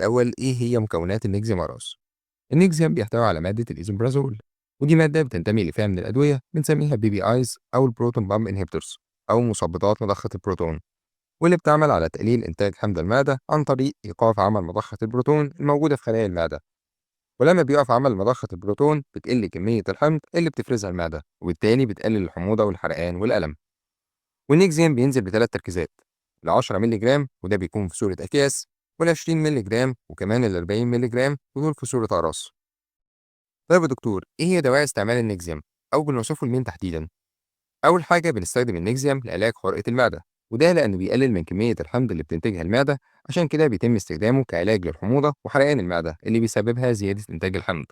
الأول إيه هي مكونات النكزيوم أراس؟ النكزيوم بيحتوي على مادة الإيزومبرازول، ودي مادة بتنتمي لفئة من الأدوية بنسميها بي بي آيز أو البروتون بامب انهبيتورز أو مثبطات مضخة البروتون، واللي بتعمل على تقليل إنتاج حمض المعدة عن طريق إيقاف عمل مضخة البروتون الموجودة في خلايا المعدة. ولما بيقف عمل مضخة البروتون بتقل كمية الحمض اللي بتفرزها المعدة، وبالتالي بتقلل الحموضة والحرقان والألم. والنيكزيوم بينزل ب3 تركيزات: ال 10 مللي جرام وده بيكون في صورة أكياس، وال 20 مللي جرام وكمان ال 40 مللي جرام ودول في صورة أقراص. طيب يا دكتور، إيه هي دوائر استعمال النيكزيوم؟ أو بنوصفه لمين تحديدا؟ أول حاجة بنستخدم النيكزيوم لعلاج حرقة المعدة، وده لأنه بيقلل من كمية الحمض اللي بتنتجها المعدة، عشان كده بيتم استخدامه كعلاج للحموضة وحرقان المعدة اللي بيسببها زيادة إنتاج الحمض.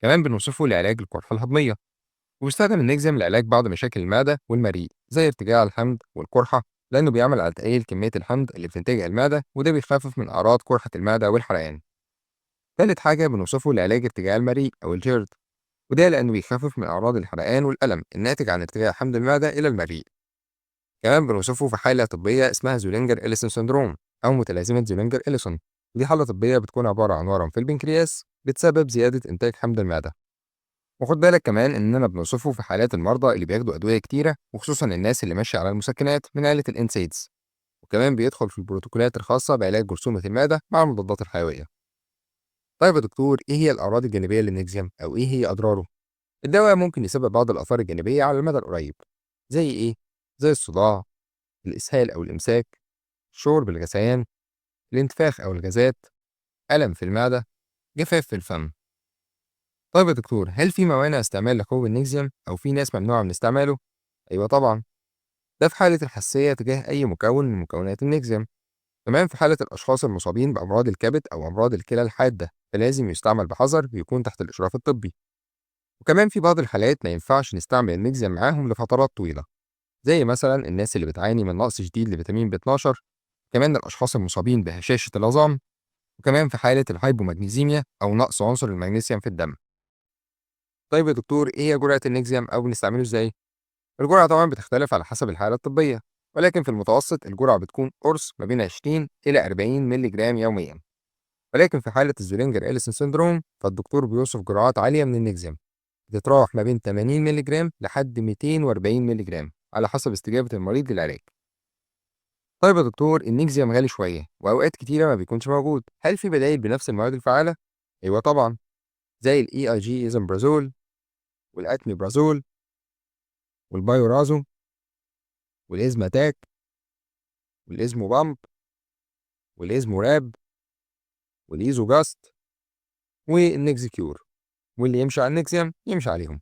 كمان بنوصفه لعلاج القرحة الهضمية، وبيستخدم النجزم لعلاج بعض مشاكل المعدة والمريء زي ارتجاع الحمض والقرحة، لأنه بيعمل على تقليل كمية الحمض اللي بتنتجها المعدة، وده بيخفف من أعراض قرحة المعدة والحرقان. تالت حاجة بنوصفه لعلاج ارتجاع المريء أو الجيرد، وده لأنه بيخفف من أعراض الحرقان والألم الناتج عن ارتجاع حمض المعدة إلى المريء. كمان بنوصفه في حالة طبية اسمها زولينجر إليسون سندروم أو متلازمة زولينجر إليسون، ودي حالة طبية بتكون عبارة عن ورم في البنكرياس بتسبب زيادة إنتاج حمض المعدة. وخد بالك كمان إننا بنوصفه في حالات المرضى اللي بياخدوا أدوية كتيرة، وخصوصا الناس اللي ماشية على المسكنات من عائلة الإنسيدز. وكمان بيدخل في البروتوكولات الخاصة بعلاج جرثومة المعدة مع المضادات الحيوية. طيب يا دكتور، إيه هي الأعراض الجانبية للنكزيوم أو إيه هي أضراره؟ الدواء ممكن يسبب بعض الآثار الجانبية على المدى القريب. زي إيه؟ زي الصداع، الإسهال أو الإمساك، الشعور بالغثيان، الانتفاخ أو الغازات، ألم في المعدة، جفاف في الفم. طيب يا دكتور، هل في موانع استعمال لحبوب النكزيوم أو في ناس ممنوعة من استعماله؟ أيوة طبعا، ده في حالة الحساسية تجاه أي مكون من مكونات النكزيوم. كمان في حالة الأشخاص المصابين بأمراض الكبد أو أمراض الكلى الحادة فلازم يستعمل بحذر ويكون تحت الإشراف الطبي. وكمان في بعض الحالات ما ينفعش نستعمل النكزيوم معاهم لفترات طويلة، زي مثلا الناس اللي بتعاني من نقص شديد لفيتامين ب 12، كمان الأشخاص المصابين بهشاشة العظام، وكمان في حالة الهايبومagنيزيميا أو نقص عنصر المغنيسيوم في الدم. طيب يا دكتور، إيه هي جرعة النكزيوم أو بنستعمله إزاي؟ الجرعة طبعا بتختلف على حسب الحالة الطبية، ولكن في المتوسط الجرعة بتكون قرص ما بين 20 إلى 40 مللي جرام يوميا. ولكن في حالة الزولينجر إليسون سيندروم فالدكتور بيوصف جرعات عالية من النكزيوم بتتراوح ما بين 80 مللي جرام لحد 240 مللي جرام على حسب استجابة المريض للعلاج. طيب يا دكتور، النكزيوم غالي شوية وأوقات كتيرة ما بيكونش موجود، هل في بدائل بنفس المواد الفعالة؟ أيوة طبعا، زي ال EIG إيزومبرازول والأتميبرازول والبايورازو والإزماتاك والإزموبامب والإزموراب والإيزوجاست والنكزيكيور، واللي يمشي على النكزيوم يمشي عليهم.